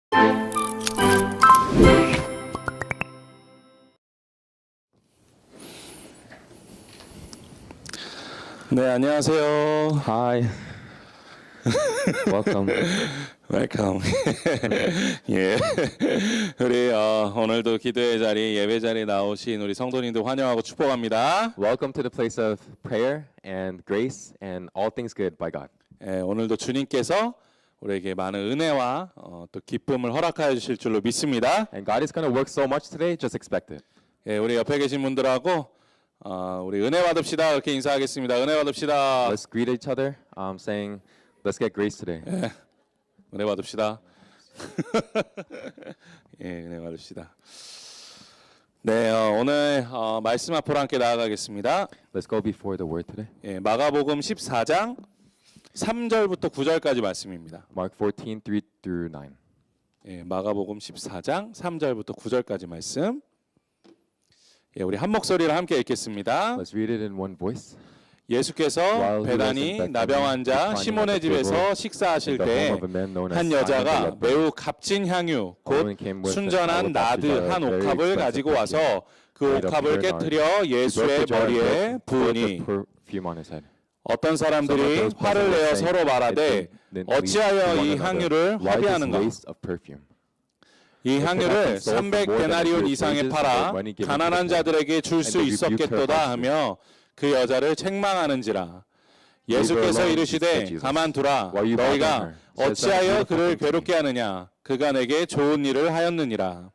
네, 안녕하세요. Hi. Welcome. 웰컴. 예, 우리 오늘도 기도의 자리, 예배 자리에 나오신 우리 성도님들 환영하고 축복합니다. Welcome to the place of prayer and grace and all things good by God. 예, 오늘도 주님께서 우리에게 많은 은혜와 또 기쁨을 허락하여 주실 줄로 믿습니다. And God is going to work so much today, just expect it. 예, 우리 옆에 계신 분들하고 우리 은혜 받읍시다. 이렇게 인사하겠습니다. 은혜 받읍시다. Let's greet each other, saying, let's get grace today. 예, 은혜 받읍시다. 예, 은혜 받읍시다. 네, 오늘 말씀 앞으로 함께 나아가겠습니다. Let's go before the word today. 예, 마가복음 14장 3절부터 9절까지 말씀입니다. Mark 14, 3 through 9. 예, 마가복음 14장 3절부터 9절까지 말씀. 예, 우리 한 목소리로 함께 읽겠습니다. Let's read it in one voice. 예수께서 베다니 나병 환자 시몬의 집에서 식사하실 때 한 여자가 매우 값진 향유 곧 순전한 나드 한 옥합을 가지고 와서 그 옥합을 깨뜨려 예수의 머리에 부으니 어떤 사람들이 화를 내어 서로 말하되 어찌하여 이 향유를 화비하는가? 이 향유를 300데나리온 이상에 팔아 가난한 자들에게 줄 수 있었겠도다 하며 그 여자를 책망하는지라. 예수께서 이르시되 가만두라. 너희가 어찌하여 그를 괴롭게 하느냐? 그가 내게 좋은 일을 하였느니라.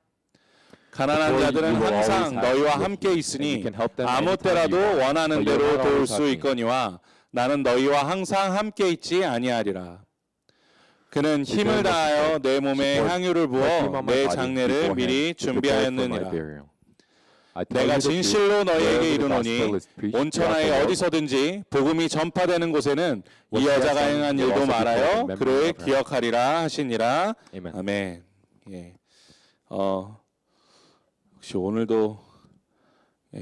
가난한 자들은 항상 너희와 함께 있으니 아무 때라도 원하는 대로 도울 수 있거니와 나는 너희와 항상 함께 있지 아니하리라. 그는 힘을 다하여 내 몸에 향유를 부어 내 장례를 미리 준비하였느니라. 내가 진실로 너희에게 이르노니 온 천하에 어디서든지 복음이 전파되는 곳에는 이 여자가 행한 일도 말하여 그를 기억하리라 하시니라. 아멘. 예. 혹시 오늘도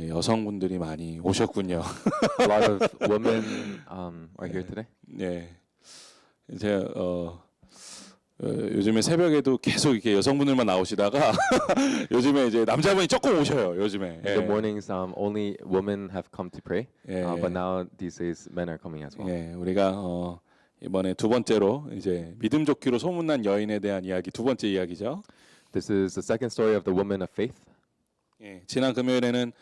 여성분들이 많이 오셨군요. A lot of women are here today. 네. 제가 요즘에 새벽에도 계속 이렇게 여성분들만 나오시다가 요즘에 이제 남자분이 조금 오셔요. 요즘에. In the mornings, only women have come to pray, but now these days men are coming as well. 예, 우리가 이번에 두 번째로 이제 믿음 좋기로 소문난 여인에 대한 이야기 두 번째 이야기죠. This is the second story of the woman of faith. 예, 지난 금요일에는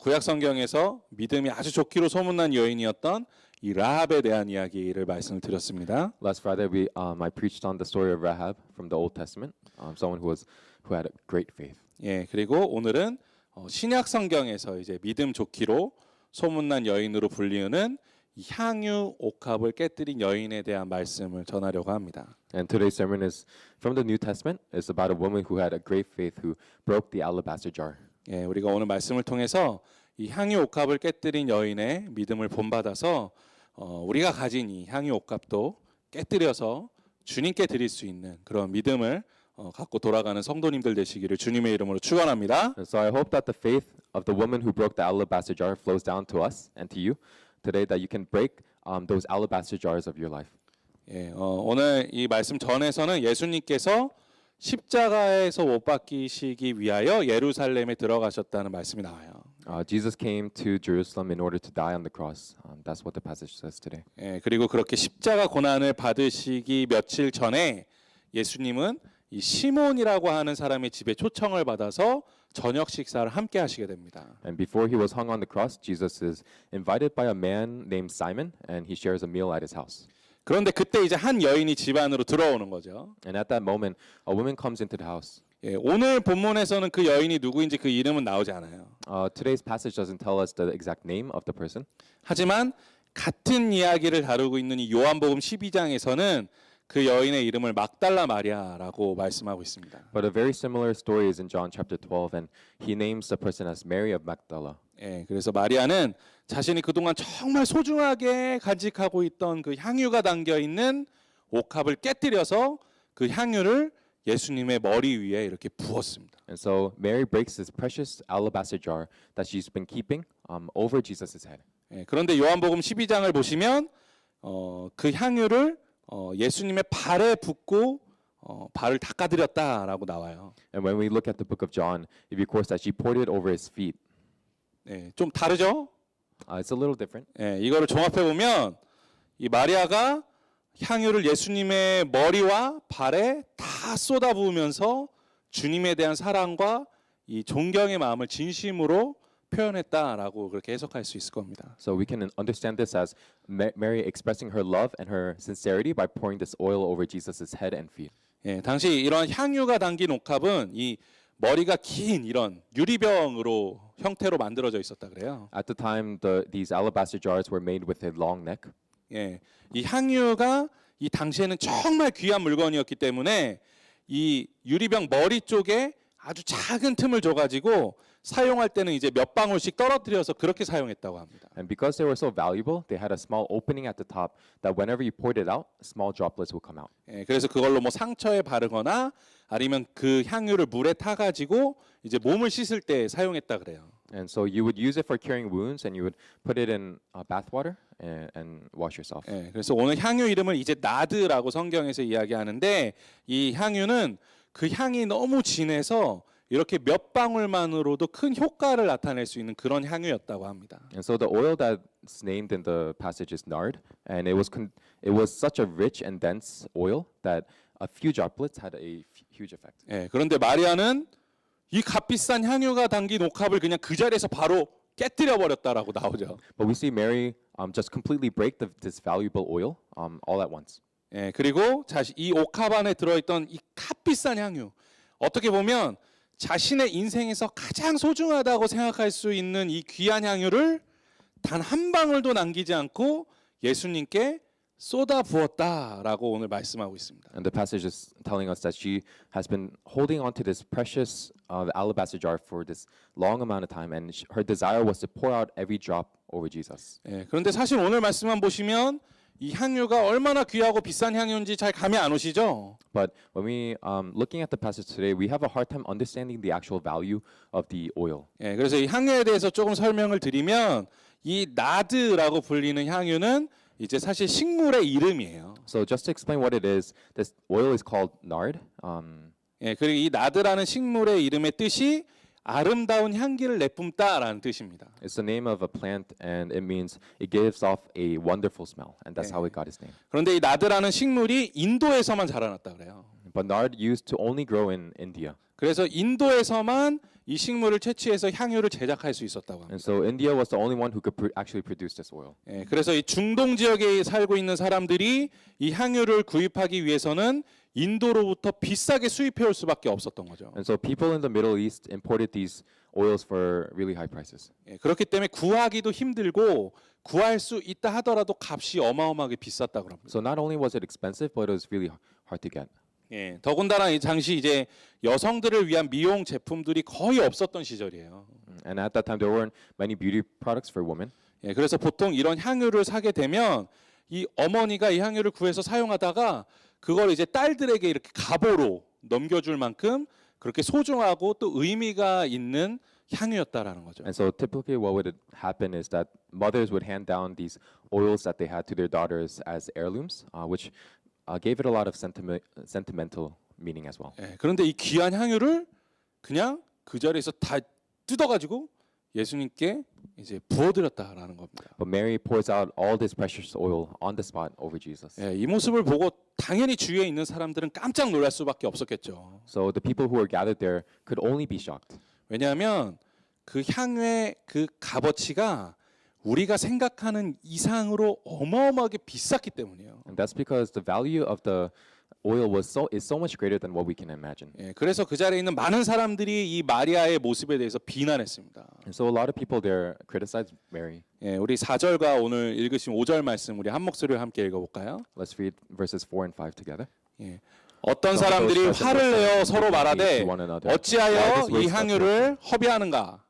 구약 성경에서 믿음이 아주 좋기로 소문난 여인이었던 이 라합에 대한 이야기를 말씀을 드렸습니다. Last Friday, I preached on the story of Rahab from the Old Testament, someone who had a great faith. 예, 그리고 오늘은 신약 성경에서 이제 믿음 좋기로 소문난 여인으로 불리우는 이 향유 옥합을 깨뜨린 여인에 대한 말씀을 전하려고 합니다. And today's sermon is from the New Testament. It's about a woman who had a great faith who broke the alabaster jar. 예, 우리가 오늘 말씀을 통해서 이 향유 옥합을 깨뜨린 여인의 믿음을 본받아서 우리가 가진 이 향유 옥합도 깨뜨려서 주님께 드릴 수 있는 그런 믿음을 갖고 돌아가는 성도님들 되시기를 주님의 이름으로 축원합니다. And so I hope that the faith of the woman who broke the alabaster jar flows down to us and to you today, that you can break those alabaster jars of your life. 예, 오늘 이 말씀 전에서는 예수님께서 십자가에서 못 박히시기 위하여 예루살렘에 들어가셨다는 말씀이 나와요. Jesus came to Jerusalem in order to die on the cross. That's what the passage says today. 예, 그리고 그렇게 십자가 고난을 받으시기 며칠 전에 예수님은 이 시몬이라고 하는 사람의 집에 초청을 받아서 저녁 식사를 함께 하시게 됩니다. And before he was hung on the cross, Jesus is invited by a man named Simon, and he shares a meal at his house. 그런데 그때 이제 한 여인이 집 안으로 들어오는 거죠. And at that moment, a woman comes into the house. 예, 오늘 본문에서는 그 여인이 누구인지 그 이름은 나오지 않아요. Today's passage doesn't tell us the exact name of the person. 하지만 같은 이야기를 다루고 있는 이 요한복음 12장에서는 그 여인의 이름을 막달라 마리아라고 말씀하고 있습니다. But a very similar story is in John chapter 12, and he names the person as Mary of Magdala. 예, 그래서 마리아는 자신이 그동안 정말 소중하게 간직하고 있던 그 향유가 담겨 있는 옥합을 깨뜨려서 그 향유를 예수님의 머리 위에 이렇게 부었습니다. And so Mary breaks this precious alabaster jar that she's been keeping over Jesus' head. 예, 그런데 요한복음 12장을 보시면 그 향유를 예수님의 발에 붓고 발을 닦아드렸다라고 나와요. And when we look at the book of John, it records that she poured it over his feet. 네, 좀 다르죠? It's a little different. 예, 이거를 종합해 보면 이 마리아가 향유를 예수님의 머리와 발에 다 쏟아부으면서 주님에 대한 사랑과 이 존경의 마음을 진심으로 표현했다라고 그렇게 해석할 수 있을 겁니다. So we can understand this as Mary expressing her love and her sincerity by pouring this oil over Jesus' head and feet. 예, 당시 이런 향유가 담긴 옥합은 이 머리가 긴 이런 유리병으로 형태로 만들어져 있었다 그래요. At the time, these alabaster jars were made with a long neck. 예, 이 향유가 이 당시에는 정말 귀한 물건이었기 때문에 이 유리병 머리 쪽에 아주 작은 틈을 줘가지고 사용할 때는 이제 몇 방울씩 떨어뜨려서 그렇게 사용했다고 합니다. And because they were so valuable, they had a small opening at the top that whenever you poured it out, small droplets would come out. 예, 그래서 그걸로 뭐 상처에 바르거나 아니면 그 향유를 물에 타가지고 이제 몸을 씻을 때 사용했다 그래요. And so you would use it for curing wounds, and you would put it in bath water and wash yourself. 예, 그래서 오늘 향유 이름을 이제 나드라고 성경에서 이야기하는데 이 향유는 그 향이 너무 진해서 이렇게 몇 방울만으로도 큰 효과를 나타낼 수 있는 그런 향유였다고 합니다. And so the oil that's named in the passage is nard, and it was such a rich and dense oil that a few droplets had a huge effect. 예, 그런데 마리아는 이 값비싼 향유가 담긴 옥합을 그냥 그 자리에서 바로 깨뜨려 버렸다라고 나오죠. But we see Mary just completely break this valuable oil all at once. 예, 그리고 이 옥합 안에 들어있던 이 값비싼 향유, 어떻게 보면 자신의 인생에서 가장 소중하다고 생각할 수 있는 이 귀한 향유를 단 한 방울도 남기지 않고 예수님께 쏟아 부었다라고 오늘 말씀하고 있습니다. And the passage is telling us that she has been holding on to this precious alabaster jar for this long amount of time, and her desire was to pour out every drop over Jesus. 예, 그런데 사실 오늘 말씀만 보시면 이 향유가 얼마나 귀하고 비싼 향유인지 잘 감이 안 오시죠? But when we looking at the passage today, we have a hard time understanding the actual value of the oil. 예, 그래서 이 향유에 대해서 조금 설명을 드리면 이 나드라고 불리는 향유는 이제 사실 식물의 이름이에요. So just to explain what it is, this oil is called nard. 예, 그리고 이 나드라는 식물의 이름의 뜻이 아름다운 향기를 내뿜다라는 뜻입니다. It's the name of a plant, and it means it gives off a wonderful smell, and that's how it got its name. 그런데 이 나드라는 식물이 인도에서만 자라났다 그래요. But nard used to only grow in India. 그래서 인도에서만 이 식물을 채취해서 향유를 제작할 수 있었다고 합니다. And so India was the only one who could actually produce this oil. 예, 그래서 이 중동 지역에 살고 있는 사람들이 이 향유를 구입하기 위해서는 인도로부터 비싸게 수입해 올 수밖에 없었던 거죠. And so people in the Middle East imported these oils for really high prices. 예, 그렇기 때문에 구하기도 힘들고 구할 수 있다 하더라도 값이 어마어마하게 비쌌다고 합니다. So not only was it expensive, but it was really hard to get. 예, 더군다나 이 당시 이제 여성들을 위한 미용 제품들이 거의 없었던 시절이에요. And at that time, there weren't many beauty products for women. 예, 그래서 보통 이런 향유를 사게 되면 이 어머니가 이 향유를 구해서 사용하다가 그걸 이제 딸들에게 이렇게 갑오로 넘겨줄 만큼 그렇게 소중하고 또 의미가 있는 향유였다라는 거죠. And so typically what would happen is that mothers would hand down these oils that they had to their daughters as heirlooms, which gave it a lot of sentimental meaning as well. 예, 그런데 이 귀한 향유를 그냥 그 자리에서 다 뜯어가지고 예수님께 이제 부어드렸다라는 겁니다. But Mary pours out all this precious oil on the spot over Jesus. 예, 이 모습을 보고 당연히 주위에 있는 사람들은 깜짝 놀랄 수밖에 없었겠죠. So the people who were gathered there could only be shocked. 왜냐하면 그 향유의 그 값어치가 우리가 생각하는 이상으로 어마어마하게 비쌌기 때문이에요. And that's because the value of the oil is so much greater than what we can imagine. 예, 그래서 그 자리에 있는 많은 사람들이 이 마리아의 모습에 대해서 비난했습니다. And so a lot of people there criticized Mary. 예, 우리 4절과 오늘 읽으신 5절 말씀 우리 한 목소리로 함께 읽어볼까요? Let's read verses 4 and 5 together. 예. 어떤 사람들이 화를 내어 서로 말하되 어찌하여 이 향유를 허비하는가?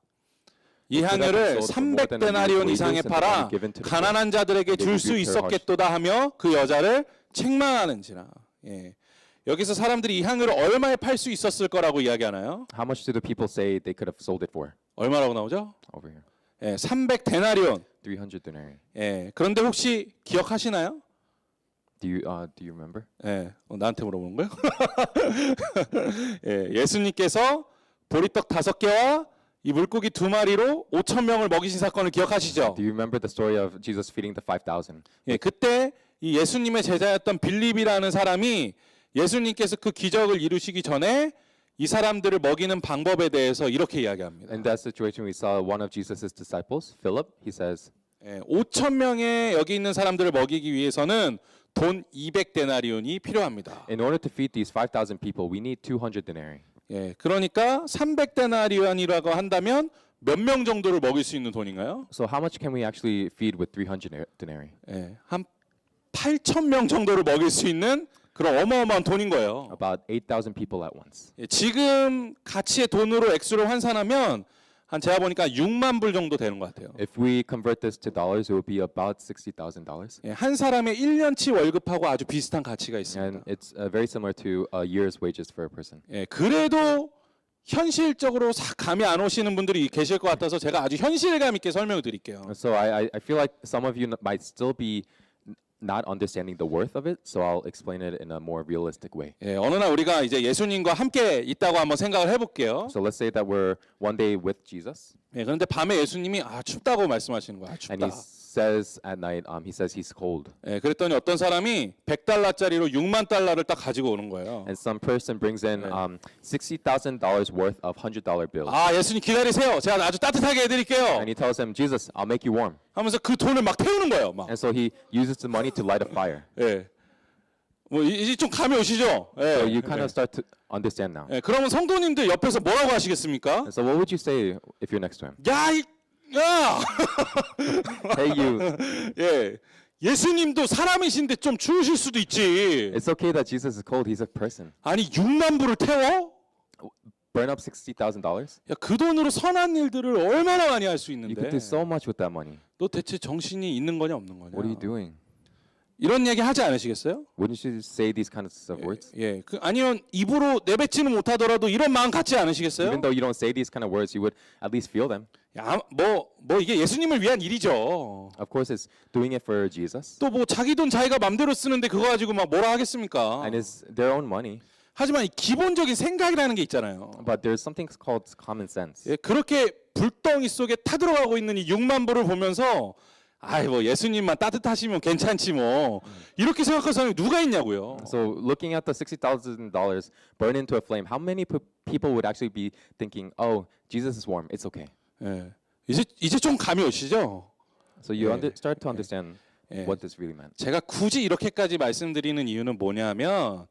이 향유를 300데나리온 이상에 팔아 가난한 자들에게 줄 수 있었겠도다 하며 그 여자를 책망하는지라. 예. 여기서 사람들이 이 향유를 얼마에 팔 수 있었을 거라고 이야기하나요? How much do the people say they could have sold it for? 얼마라고 나오죠? Over here. 예, 300데나리온. 300 denarii. 예. 그런데 혹시 기억하시나요? Do you remember? 예, 나한테 물어보는 거예요? 예, 예수님께서 보리떡 5개와 이 물고기 2마리로 5,000명을 먹이신 사건을 기억하시죠? Do you remember the story of Jesus feeding the 5,000? 예, 그때 이 예수님의 제자였던 빌립이라는 사람이 예수님께서 그 기적을 이루시기 전에 이 사람들을 먹이는 방법에 대해서 이렇게 이야기합니다. In that situation, we saw one of Jesus' disciples, Philip. He says, 5,000명의 여기 있는 사람들을 먹이기 위해서는 돈 200데나리온이 필요합니다. in order to feed these 5,000 people, we need 200 denarii. 예, 그러니까 300데나리온이라고 한다면 몇 명 정도를 먹일 수 있는 돈인가요? So how much can we actually feed with 300 denarii? 예, 한 8,000명 정도를 먹일 수 있는 그런 어마어마한 돈인 거예요. About 8,000 people at once. 예, 지금 가치의 돈으로 액수를 환산하면 한 제가 보니까 6만 불 정도 되는 것 같아요. If we convert this to dollars, it would be about $60,000. 예, 한 사람의 1년치 월급하고 아주 비슷한 가치가 있습니다. And it's very similar to a year's wages for a person. 예, 그래도 현실적으로 싹 감이 안 오시는 분들이 계실 것 같아서 제가 아주 현실감 있게 설명을 드릴게요. So I feel like some of you might still be not understanding the worth of it, so I'll explain it in a more realistic way. 예, 어느 날 우리가 이제 예수님과 함께 있다고 한번 생각을 해볼게요. So let's say that we're one day with Jesus, 예, 그런데 밤에 예수님이 춥다고 말씀하시는 거야. and he 춥다. says at night, he says he's cold, 예, 그랬더니 어떤 사람이 100달러짜리로 6만 달러를 딱 가지고 오는 거예요. and some person brings in $60,000 worth of $100 bills, 예수님 기다리세요. 제가 아주 따뜻하게 해드릴게요. and he tells him, Jesus, I'll make you warm. 하면서 그 돈을 막 태우는 거예요. 막. And so he uses the money to light a fire. 예. 뭐 이제 좀 감이 오시죠? 예. So you kind of start to understand now. 예, 그러면 성도님들 옆에서 뭐라고 하시겠습니까? And so what would you say if you're next to him? 야! Hey, you. 예. 예수님도 사람이신데 좀 추우실 수도 있지. It's okay that Jesus is cold. He's a person. 아니 6만 불을 태워? Burn up $60,000? 야, 그 돈으로 선한 일들을 얼마나 많이 할 수 You 있는데. could do so much with that money. 너 대체 정신이 있는 거냐 없는 거냐? What are you doing? 이런 얘기 하지 않으시겠어요? Wouldn't you say these kinds of words? 예. 아니면 입으로 내뱉지는 못하더라도 이런 마음 갖지 않으시겠어요? Even though you don't say these kind of words, you would at least feel them. 야, 뭐 이게 예수님을 위한 일이죠. Of course, it's doing it for Jesus. 또 뭐 자기 돈 자기가 맘대로 쓰는데 그거 가지고 막 뭐라 하겠습니까? And it's their own money. 하지만 이 기본적인 생각이라는 게 있잖아요. But there's something called common sense. 예, 그렇게 불덩이 속에 타들어가고 있는 이 6만 불을 보면서 뭐 예수님만 따뜻하시면 괜찮지 뭐 이렇게 생각하는 사람이 누가 있냐고요. So looking at the $60,000 burn into a flame, how many people would actually be thinking, "Oh, Jesus is warm. It's okay." 예, 이제 좀 감이 오시죠? So you 예. start to understand 예. what this really meant. 제가 굳이 이렇게까지 말씀드리는 이유는 뭐냐면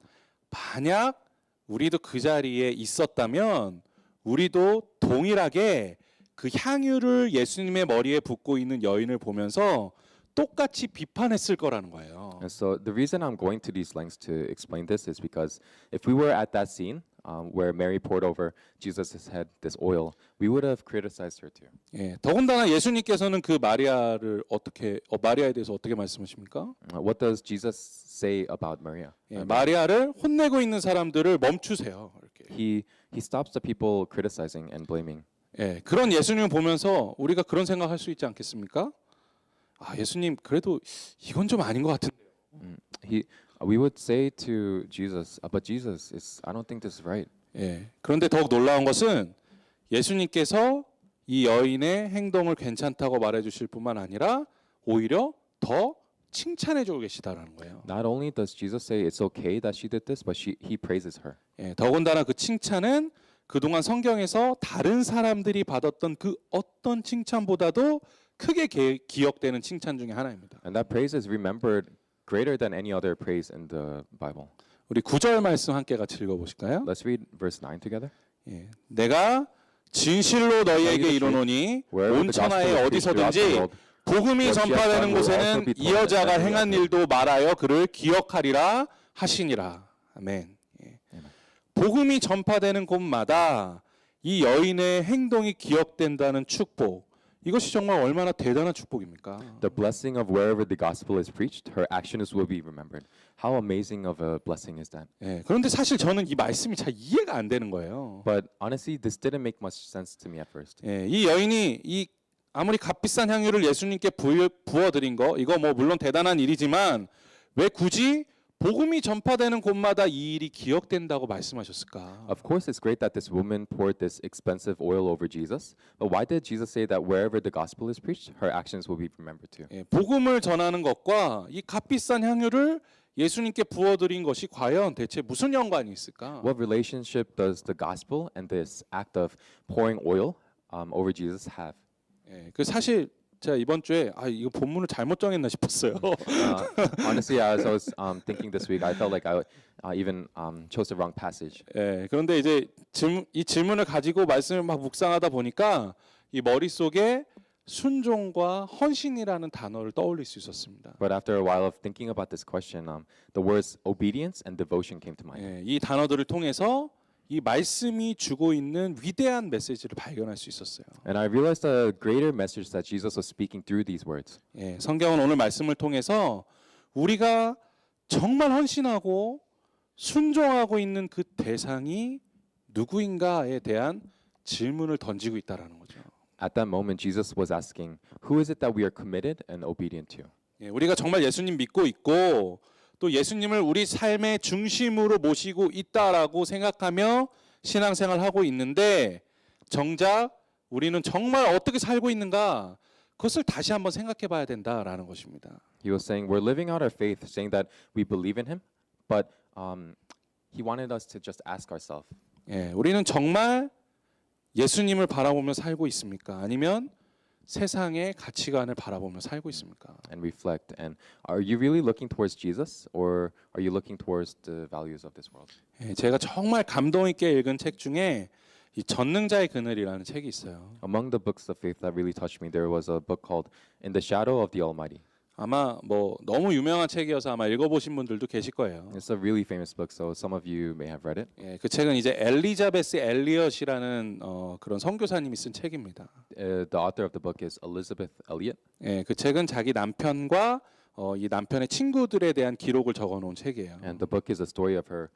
만약 우리도 그 자리에 있었다면 우리도 동일하게 그 향유를 예수님의 머리에 붓고 있는 여인을 보면서 똑같이 비판했을 거라는 거예요. And so the reason I'm going to these lengths to explain this is because if we were at that scene where Mary poured over Jesus' head this oil, we would have criticized her too. 예, 더군다나 예수님께서는 그 마리아에 대해서 어떻게 말씀하십니까? What does Jesus say about Maria? 예, 마리아를 혼내고 있는 사람들을 멈추세요. 이렇게. He stops the people criticizing and blaming. 예, 그런 예수님을 보면서 우리가 그런 생각할 수 있지 않겠습니까? 예수님 그래도 이건 좀 아닌 것 같은데. We would say to Jesus, but Jesus, I don't think this is right. 예, 그런데 더욱 놀라운 것은 예수님께서 이 여인의 행동을 괜찮다고 말해주실 뿐만 아니라 오히려 더 칭찬해주고 계시다라는 거예요. Not only does Jesus say it's okay that she did this, but he praises her. 예, 더군다나 그 칭찬은 그동안 성경에서 다른 사람들이 받았던 그 어떤 칭찬보다도 크게 기억되는 칭찬 중에 하나입니다. And that praise is remembered greater than any other praise in the Bible. 우리 9절 말씀 함께 같이 읽어보실까요? Let's read verse 9 together. 예, 내가 진실로 너희에게 이르노니 온 천하에 어디서든지 복음이 전파되는 곳에는 이 여자가 행한 일도 말하여 그를 기억하리라 하시니라. 아멘. 예. 복음이 전파되는 곳마다 이 여인의 행동이 기억된다는 축복. 이것이 정말 얼마나 대단한 축복입니까? The blessing of wherever the gospel is preached, her actions will be remembered. How amazing of a blessing is that? 예, 그런데 사실 저는 이 말씀이 잘 이해가 안 되는 거예요. But honestly, this didn't make much sense to me at first. 예, 이 여인이 이 아무리 값비싼 향유를 예수님께 부어드린 거 이거 뭐 물론 대단한 일이지만 왜 굳이 복음이 전파되는 곳마다 이 일이 기억된다고 말씀하셨을까? Of course, it's great that this woman poured this expensive oil over Jesus, but why did Jesus say that wherever the gospel is preached, her actions will be remembered too? 예, 복음을 전하는 것과 이 값비싼 향유를 예수님께 부어드린 것이 과연 대체 무슨 연관이 있을까? What relationship does the gospel and this act of pouring oil over Jesus have? 예, 그 사실 제가 이번 주에 이거 본문을 잘못 정했나 싶었어요. Honestly, as I was thinking this week, I felt like I even chose the wrong passage. 예, 그런데 이제 이 질문을 가지고 말씀을 막 묵상하다 보니까 이 머릿속에 순종과 헌신이라는 단어를 떠올릴 수 있었습니다. But after a while of thinking about this question, the words obedience and devotion came to mind. 예, 이 단어들을 통해서 이 말씀이 주고 있는 위대한 메시지를 발견할 수 있었어요. And I realized a greater message that Jesus was speaking through these words. 예, 성경은 오늘 말씀을 통해서 우리가 정말 헌신하고 순종하고 있는 그 대상이 누구인가에 대한 질문을 던지고 있다라는 거죠. At that moment, Jesus was asking, who is it that we are committed and obedient to? 예, 우리가 정말 예수님 믿고 있고 또 예수님을 우리 삶의 중심으로 모시고 있다라고 생각하며 신앙생활을 하고 있는데 정작 우리는 정말 어떻게 살고 있는가 그것을 다시 한번 생각해 봐야 된다라는 것입니다. He was saying, we're living out our faith, saying that we believe in him, but he wanted us to just ask ourselves, 예, 우리는 정말 예수님을 바라보며 살고 있습니까? 아니면 세상의 가치관을 바라보며 살고 있습니까? and reflect. And are you really looking towards Jesus, or are you looking towards the values of this world? 예, 제가 정말 감동 있게 읽은 책 중에 이 전능자의 그늘이라는 책이 있어요. Among the books of faith that really touched me, there was a book called In the Shadow of the Almighty. 아마 뭐 너무 유명한 책이어서 아마 읽어보신 분들도 계실 거예요. It's a really famous book, so some of you may have read it. 예, 그 책은 이제 엘리자베스 엘리엇이라는 그런 선교사님이 쓴 책입니다. The author of the book is Elizabeth Elliot. 예, 그 책은 자기 남편과 이 남편의 친구들에 대한 기록을 적어놓은 책이에요. And the book is a story of her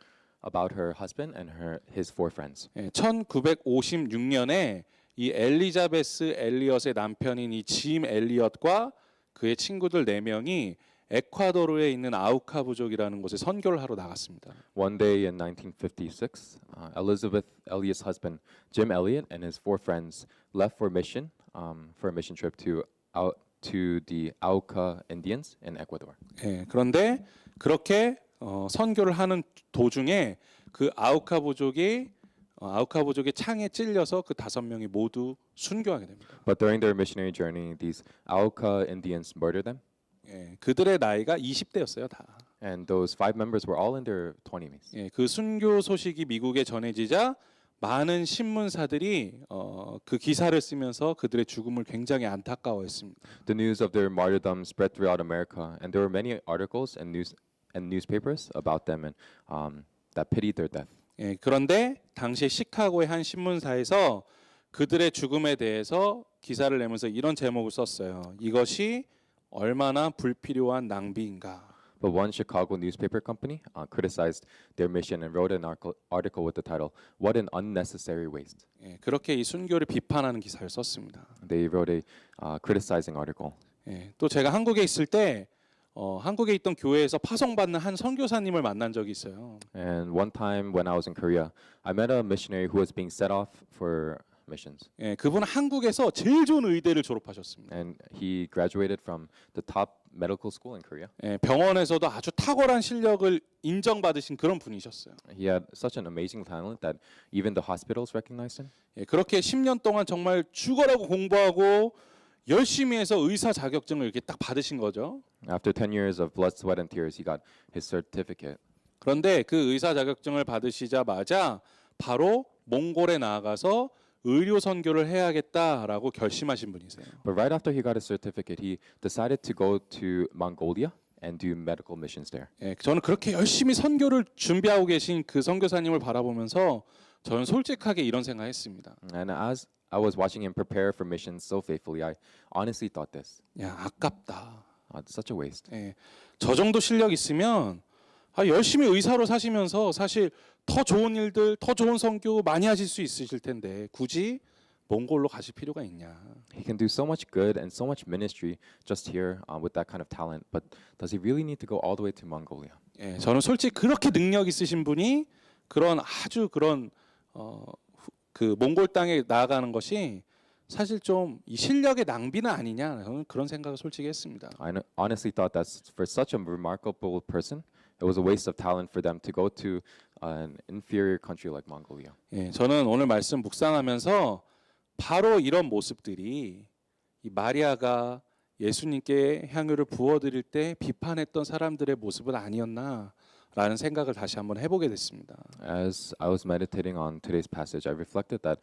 about her husband and his four friends. 예, 1956년에 이 엘리자베스 엘리엇의 남편인 이 짐 엘리엇과 그의 친구들 4명이 에콰도르에 있는 아우카 부족이라는 곳에 선교를 하러 나갔습니다. One day in 1956, Elizabeth Elliot's husband, Jim Elliot, and his four friends left for a mission trip to the Auca Indians in Ecuador. 예, 그런데 그렇게 선교를 하는 도중에 그 아우카 부족의 창에 찔려서 그 5명이 모두 순교하게 됩니다. But during their missionary journey, these Auca Indians murdered them, 예, 그들의 나이가 20대였어요, 다. and those 5 members were all in their 20s. 예, 그 순교 소식이 미국에 전해지자 많은 신문사들이 그 기사를 쓰면서 그들의 죽음을 굉장히 안타까워했습니다. The news of their martyrdom spread throughout America, and there were many articles and newspapers about them and that pitied their death. 예, 그런데 당시 시카고의 한 신문사에서 그들의 죽음에 대해서 기사를 내면서 이런 제목을 썼어요. 이것이 얼마나 불필요한 낭비인가. But one Chicago newspaper company criticized their mission and wrote an article with the title, "What an unnecessary waste." 예, 그렇게 이 순교를 비판하는 기사를 썼습니다. They wrote a criticizing article. 예, 또 제가 한국에 있을 때 한국에 있던 교회에서 파송받는 한 선교사님을 만난 적이 있어요. And one time when I was in Korea, I met a missionary who was being set off for missions. 예, 그분은 한국에서 제일 좋은 의대를 졸업하셨습니다. And he graduated from the top medical school in Korea. 예, 병원에서도 아주 탁월한 실력을 인정받으신 그런 분이셨어요. He had such an amazing talent that even the hospitals recognized him. 예, 그렇게 10년 동안 정말 죽어라고 공부하고 열심히 해서 의사 자격증을 이렇게 딱 받으신 거죠. After 10 years of blood, sweat, and tears, he got his certificate. 그런데 그 의사 자격증을 받으시자마자 바로 몽골에 나아가서 의료 선교를 해야겠다라고 결심하신 분이세요. But right after he got his certificate, he decided to go to Mongolia and do medical missions there. 예, 저는 그렇게 열심히 선교를 준비하고 계신 그 선교사님을 바라보면서 저는 솔직하게 이런 생각했습니다. And as I was watching him prepare for missions so faithfully, I honestly thought this. 야, 아깝다. It's such a waste. 예, 저 정도 실력 있으면 열심히 의사로 사시면서 사실 더 좋은 일들, 더 좋은 선교 많이 하실 수 있으실 텐데 굳이 몽골로 가실 필요가 있냐? He can do so much good and so much ministry just here with that kind of talent, but does he really need to go all the way to Mongolia? 예, 저는 솔직히 그렇게 능력 있으신 분이 그런 아주 그런 그 몽골 땅에 나아가는 것이 사실 좀 이 실력의 낭비는 아니냐 저는 그런 생각을 솔직히 했습니다. I honestly thought that for such a remarkable person, it was a waste of talent for them to go to an inferior country like Mongolia. 예, 저는 오늘 말씀 묵상하면서 바로 이런 모습들이 이 마리아가 예수님께 향유를 부어드릴 때 비판했던 사람들의 모습은 아니었나라는 생각을 다시 한번 해보게 됐습니다. As I was meditating on today's passage, I reflected that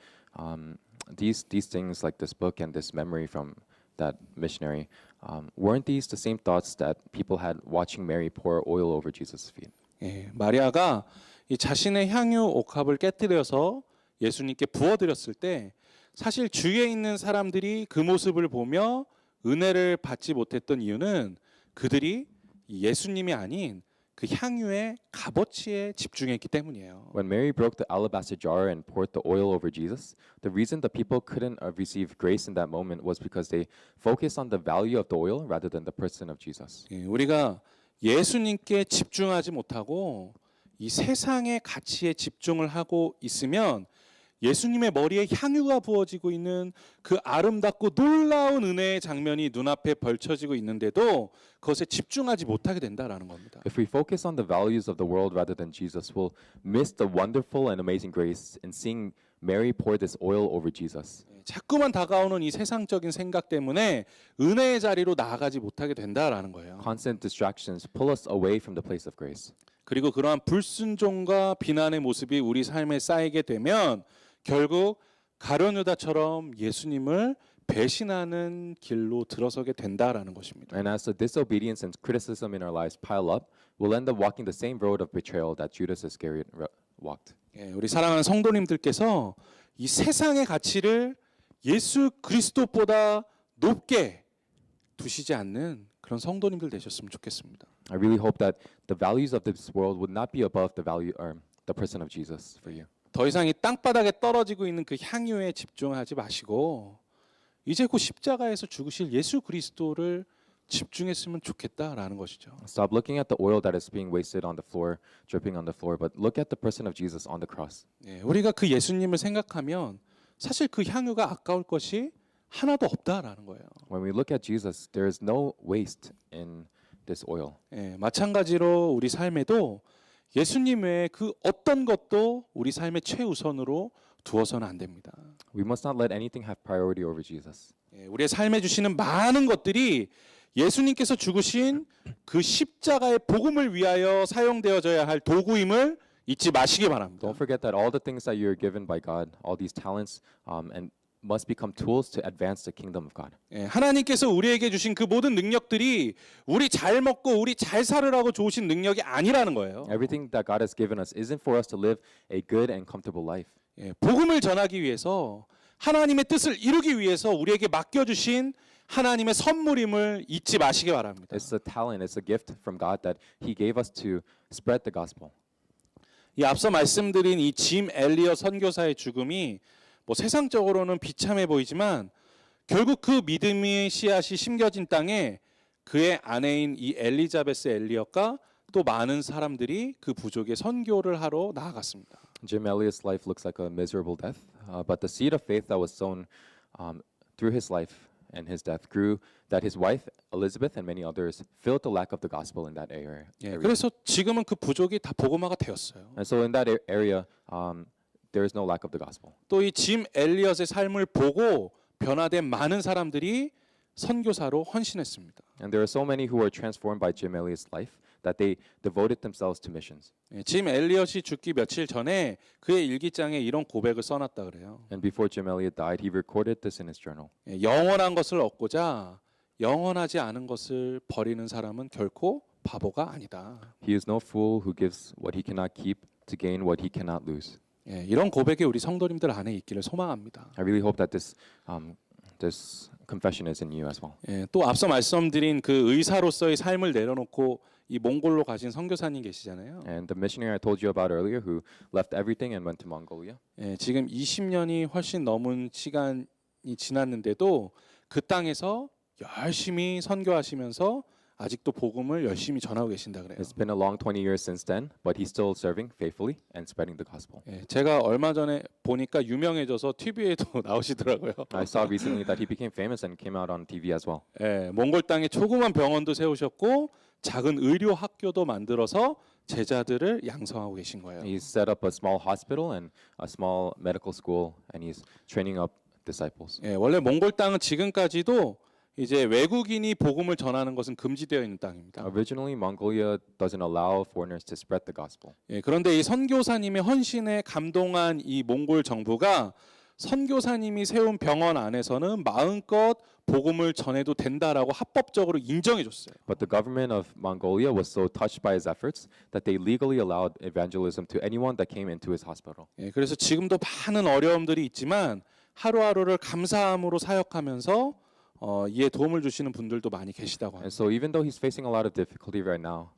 these things like this book and this memory from that missionary, weren't these the same thoughts that people had watching Mary pour oil over Jesus' feet? 예, 마리아가 이 자신의 향유 옥합을 깨뜨려서 예수님께 부어드렸을 때 사실 주위에 있는 사람들이 그 모습을 보며 은혜를 받지 못했던 이유는 그들이 예수님이 아닌 그 향유의 값어치에 집중했기 때문이에요. When Mary broke the alabaster jar and poured the oil over Jesus, the reason the people couldn't receive grace in that moment was because they focused on the value of the oil rather than the person of Jesus. 예, 우리가 예수님께 집중하지 못하고 이 세상의 가치에 집중을 하고 있으면 예수님의 머리에 향유가 부어지고 있는 그 아름답고 놀라운 은혜의 장면이 눈앞에 펼쳐지고 있는데도 그것에 집중하지 못하게 된다라는 겁니다. If we focus on the values of the world rather than Jesus, we'll miss the wonderful and amazing grace in seeing Mary pour this oil over Jesus. 자꾸만 다가오는 이 세상적인 생각 때문에 은혜의 자리로 나아가지 못하게 된다라는 거예요. Constant distractions pull us away from the place of grace. 그리고 그러한 불순종과 비난의 모습이 우리 삶에 쌓이게 되면 결국 가룟 유다처럼 예수님을 배신하는 길로 들어서게 된다라는 것입니다. And as the disobedience and criticism in our lives pile up, we'll end up walking the same road of betrayal that Judas Iscariot walked. 예, 우리 사랑하는 성도님들께서 이 세상의 가치를 예수 그리스도보다 높게 두시지 않는 그런 성도님들 되셨으면 좋겠습니다. I really hope that the values of this world would not be above the value or the person of Jesus for you. 더 이상 이 땅바닥에 떨어지고 있는 그 향유에 집중하지 마시고 이제 곧 십자가에서 죽으실 예수 그리스도를 집중했으면 좋겠다라는 것이죠. Stop looking at the oil that is being wasted on the floor, dripping on the floor, but look at the person of Jesus on the cross. 예, 우리가 그 예수님을 생각하면 사실 그 향유가 아까울 것이 하나도 없다라는 거예요. When we look at Jesus, there is no waste in this oil. 예, 마찬가지로 우리 삶에도 예수님 외에 그 어떤 것도 우리 삶의 최우선으로 두어서는 안 됩니다. We must not let anything have priority over Jesus. 예, 우리의 삶에 주시는 많은 것들이 예수님께서 죽으신 그 십자가의 복음을 위하여 사용되어져야 할 도구임을 잊지 마시기 바랍니다. Don't forget that all the things that you're given by God, all these talents, and must become tools to advance the kingdom of God. 예, 하나님께서 우리에게 주신 그 모든 능력들이 우리 잘 먹고 우리 잘 살으라고 주신 능력이 아니라는 거예요. Everything that God has given us isn't for us to live a good and comfortable life. 예, 복음을 전하기 위해서 하나님의 뜻을 이루기 위해서 우리에게 맡겨주신 하나님의 선물임을 잊지 마시기 바랍니다. It's a talent, it's a gift from God that He gave us to spread the gospel. 이 앞서 말씀드린 이 짐 엘리엇 선교사의 죽음이 뭐 세상적으로는 비참해 보이지만 결국 그 믿음의 씨앗이 심겨진 땅에 그의 아내인 이 엘리자베스 엘리엇과 또 많은 사람들이 그 부족의 선교를 하러 나아갔습니다. Jim Elliot's life looks like a miserable death, but the seed of faith that was sown through his life and his death grew that his wife Elizabeth and many others filled the lack of the gospel in that area. 예, 그래서 지금은 그 부족이 다 복음화가 되었어요. And so in that area, there is no lack of the gospel. 또 이 짐 엘리엇의 삶을 보고 변화된 많은 사람들이 선교사로 헌신했습니다. And there are so many who were transformed by Jim Elliot's life that they devoted themselves to missions. 예, 짐 엘리엇이 죽기 며칠 전에 그의 일기장에 이런 고백을 써놨다 그래요. And before Jim Elliot died, he recorded this in his journal. 예, 영원한 것을 얻고자 영원하지 않은 것을 버리는 사람은 결코 바보가 아니다. He is no fool who gives what he cannot keep to gain what he cannot lose. 예, 이런 고백이 우리 성도님들 안에 있기를 소망합니다. I really hope that this confession is in you as well. 예, 또 앞서 말씀드린 그 의사로서의 삶을 내려놓고 이 몽골로 가신 선교사님 계시잖아요. And the missionary I told you about earlier who left everything and went to Mongolia. 예, 지금 20년이 훨씬 넘은 시간이 지났는데도 그 땅에서 열심히 선교하시면서 아직도 복음을 열심히 전하고 계신다 그래요. It's been a long 20 years since then, but he's still serving faithfully and spreading the gospel. 예, 제가 얼마 전에 보니까 유명해져서 TV에도 나오시더라고요. I saw recently that he became famous and came out on TV as well. 예, 몽골 땅에 조그만 병원도 세우셨고 작은 의료 학교도 만들어서 제자들을 양성하고 계신 거예요. He's set up a small hospital and a small medical school, and he's training up disciples. 예, 원래 몽골 땅은 지금까지도 이제 외국인이 복음을 전하는 것은 금지되어 있는 땅입니다. Originally, Mongolia doesn't allow foreigners to spread the gospel. 예, 그런데 이 선교사님의 헌신에 감동한 이 몽골 정부가 선교사님이 세운 병원 안에서는 마음껏 복음을 전해도 된다라고 합법적으로 인정해 줬어요. But the government of Mongolia was so touched by his efforts that they legally allowed evangelism to anyone that came into his hospital. 예, 그래서 지금도 많은 어려움들이 있지만 하루하루를 감사함으로 사역하면서 이에 도움을 주시는 분들도 많이 계시다고 합니다. And so even though he's facing a lot of difficulty right now,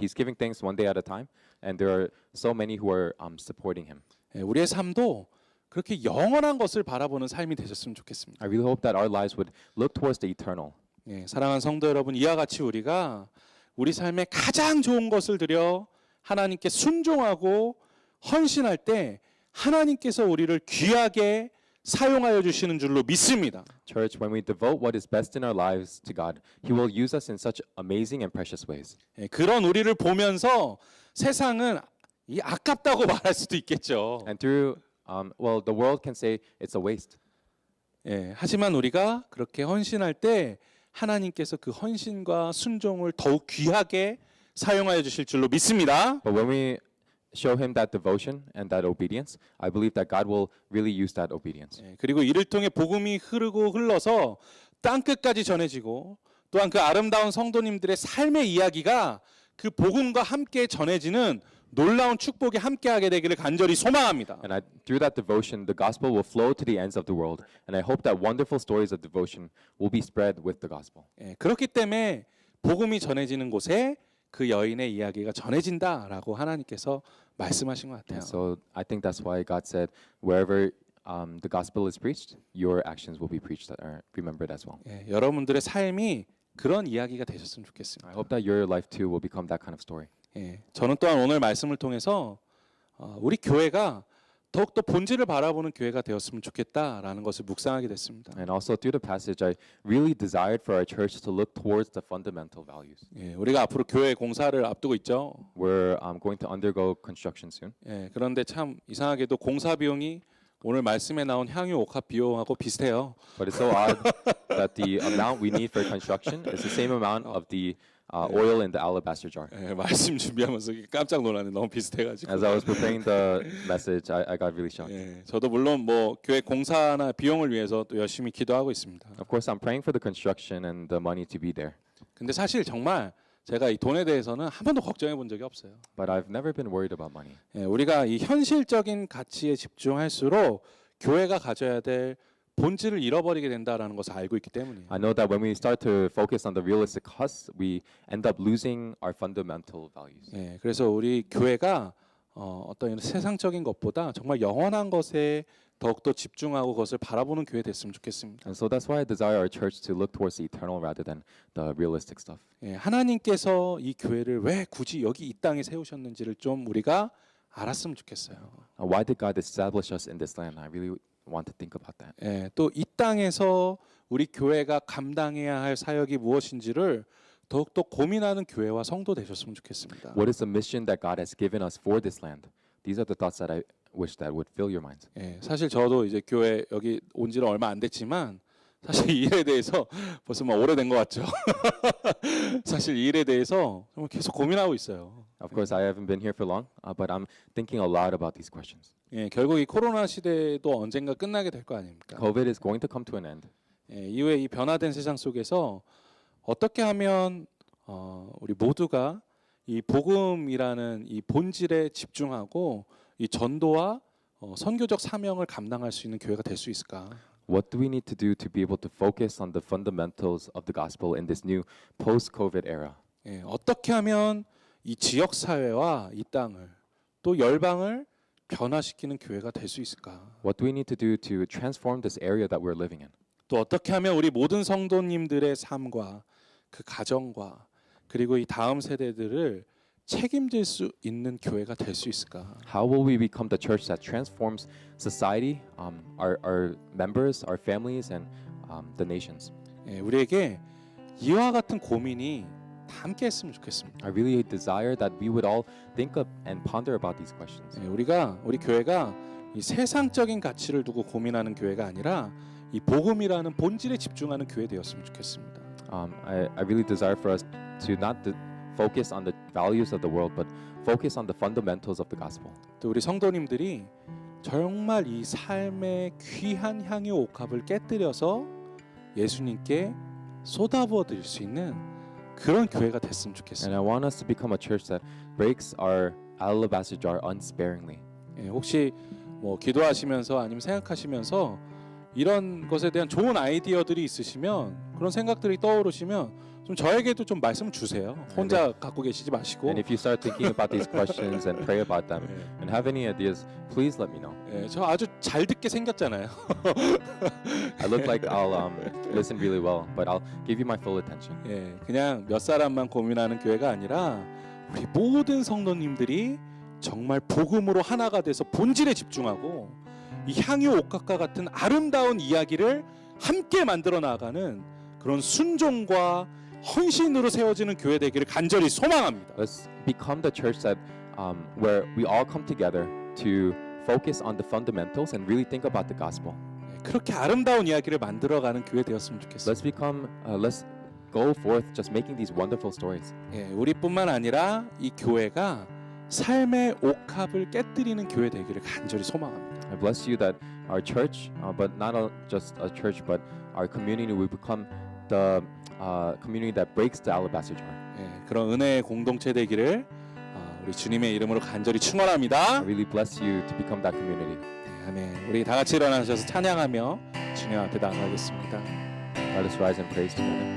he's giving things one day at a time, and there are so many who are supporting him. 예, 우리의 삶도 그렇게 영원한 것을 바라보는 삶이 되셨으면 좋겠습니다. I really hope that our lives would look towards the eternal. 예, 사랑하는 성도 여러분, 이와 같이 우리가 우리 삶에 가장 좋은 것을 드려 하나님께 순종하고 헌신할 때 하나님께서 우리를 귀하게 사용하여 주시는 줄로 믿습니다. Church, when we devote what is best in our lives to God, He will use us in such amazing and precious ways. 예, 그런 우리를 보면서 세상은 이 아깝다고 말할 수도 있겠죠. And through, well, the world can say it's a waste. 예, 하지만 우리가 그렇게 헌신할 때 하나님께서 그 헌신과 순종을 더욱 귀하게 사용하여 주실 줄로 믿습니다. But when we show Him that devotion and that obedience, I believe that God will really use that obedience. 예, 그리고 이를 통해 복음이 흘러서 땅 끝까지 전해지고 또한 그 아름다운 성도님들의 삶의 이야기가 그 복음과 함께 전해지는 놀라운 축복이 함께하게 되기를 간절히 소망합니다. And through that devotion, the gospel will flow to the ends of the world. And I hope that wonderful stories of devotion will be spread with the gospel. 예, 그렇기 때문에 복음이 전해지는 곳에 그 여인의 이야기가 전해진다라고 하나님께서 말씀하신 것 같아요. And so I think that's why God said, wherever the gospel is preached, your actions will be preached or remembered as well. 예, 여러분들의 삶이 그런 이야기가 되셨으면 좋겠습니다. I hope that your life too will become that kind of story. 예, 저는 또한 오늘 말씀을 통해서 우리 교회가 더욱더 본질을 바라보는 교회가 되었으면 좋겠다라는 것을 묵상하게 됐습니다. And also through the passage, I really desired for our church to look towards the fundamental values. 예, 우리가 앞으로 교회 공사를 앞두고 있죠. We're going to undergo construction soon. 예, 그런데 참 이상하게도 공사 비용이 오늘 말씀에 나온 향유 옥합 비용하고 비슷해요. But it's so odd that the amount we need for construction is the same amount of the oil in the alabaster jar. 예, 말씀 준비하면서 깜짝 놀랐네. 너무 비슷해가지고. As I was preparing the message, I got really shocked. 예, 저도 물론 뭐 교회 공사나 비용을 위해서 또 열심히 기도하고 있습니다. Of course, I'm praying for the construction and the money to be there. 근데 사실 정말 제가 이 돈에 대해서는 한 번도 걱정해 본 적이 없어요. But I've never been worried about money. 예, 우리가 이 현실적인 가치에 집중할수록 교회가 가져야 될 본질을 잃어버리게 된다라는 것을 알고 있기 때문이에요. I know that when we start to focus on the realistic costs, we end up losing our fundamental values. 예, 그래서 우리 교회가 어떤 이런 세상적인 것보다 정말 영원한 것에 더욱더 집중하고 그것을 바라보는 교회 됐으면 좋겠습니다. And so that's why I desire our church to look towards the eternal rather than the realistic stuff. 예, 하나님께서 이 교회를 왜 굳이 여기 이 땅에 세우셨는지를 좀 우리가 알았으면 좋겠어요. Why did God establish us in this land? I really want to think about that. 예, 또 이 땅에서 우리 교회가 감당해야 할 사역이 무엇인지를 더욱더 고민하는 교회와 성도 되셨으면 좋겠습니다. What is the mission that God has given us for this land? These are the thoughts that I wish that would fill your minds. 예, 사실 저도 이제 교회 여기 온 지는 얼마 안 됐지만 사실 이 일에 대해서 벌써 뭐 오래된 것 같죠. 사실 이 일에 대해서 정말 계속 고민하고 있어요. Of course, I haven't been here for long, but I'm thinking a lot about these questions. 예, 결국 이 코로나 시대도 언젠가 끝나게 될 거 아닙니까? COVID is going to come to an end. 예, 이후에 이 변화된 세상 속에서 어떻게 하면 우리 모두가 이 복음이라는 이 본질에 집중하고 이 전도와 선교적 사명을 감당할 수 있는 교회가 될 수 있을까? What do we need to do to be able to focus on the fundamentals of the gospel in this new post-COVID era? 예, 어떻게 하면 이 지역 사회와 이 땅을 또 열방을 변화시키는 교회가 될 수 있을까? What do we need to do to transform this area that we're living in? 또 어떻게 하면 우리 모든 성도님들의 삶과 그 가정과 그리고 이 다음 세대들을 책임질 수 있는 교회가 될 수 있을까? How will we become the church that transforms society, our members, our families, and the nations? 예, 우리에게 이와 같은 고민이 다 함께 했으면 좋겠습니다. I really desire that we would all think up and ponder about these questions. 예, 우리 교회가 이 세상적인 가치를 두고 고민하는 교회가 아니라 이 복음이라는 본질에 집중하는 교회 되었으면 좋겠습니다. I really desire for us to not focus on the values of the world, but focus on the fundamentals of the gospel. 또 우리 성도님들이 정말 이 삶의 귀한 향유 옥합을 깨뜨려서 예수님께 쏟아부어 드릴 수 있는 그런 교회가 됐으면 And 좋겠습니다. I want us to become a church that breaks our alabaster jar unsparingly. 예, 혹시 뭐 기도하시면서 아니면 생각하시면서 이런 것에 대한 좋은 아이디어들이 있으시면 그런 생각들이 떠오르시면 좀 저에게도 좀 말씀 주세요. 혼자 갖고 계시지 마시고. And if you start thinking about these questions and pray about them 예, and have any ideas, please let me know. 예, 저 아주 잘 듣게 생겼잖아요. I look like I'll listen really well, but I'll give you my full attention. 예, 그냥 몇 사람만 고민하는 교회가 아니라 우리 모든 성도님들이 정말 복음으로 하나가 돼서 본질에 집중하고 이 향유 옥합과 같은 아름다운 이야기를 함께 만들어 나가는 그런 순종과 헌신으로 세워지는 교회 되기를 간절히 소망합니다. Let's become the church that where we all come together to focus on the fundamentals and really think about the gospel. 예, 그렇게 아름다운 이야기를 만들어가는 교회 되었으면 좋겠습니다. Let's go forth just making these wonderful stories. 예, 우리뿐만 아니라 이 교회가 삶의 옥합을 깨뜨리는 교회 되기를 간절히 소망합니다. I bless you that our church, but not just a church, but our community will become the community that breaks the alabaster jar. 예, 그런 은혜의 공동체 되기를 우리 주님의 이름으로 간절히 축원합니다. I really bless you to become that community. 네, 아멘. 우리 다 같이 일어나셔서 찬양하며 주님 앞에 나아가겠습니다. Let us rise and praise together.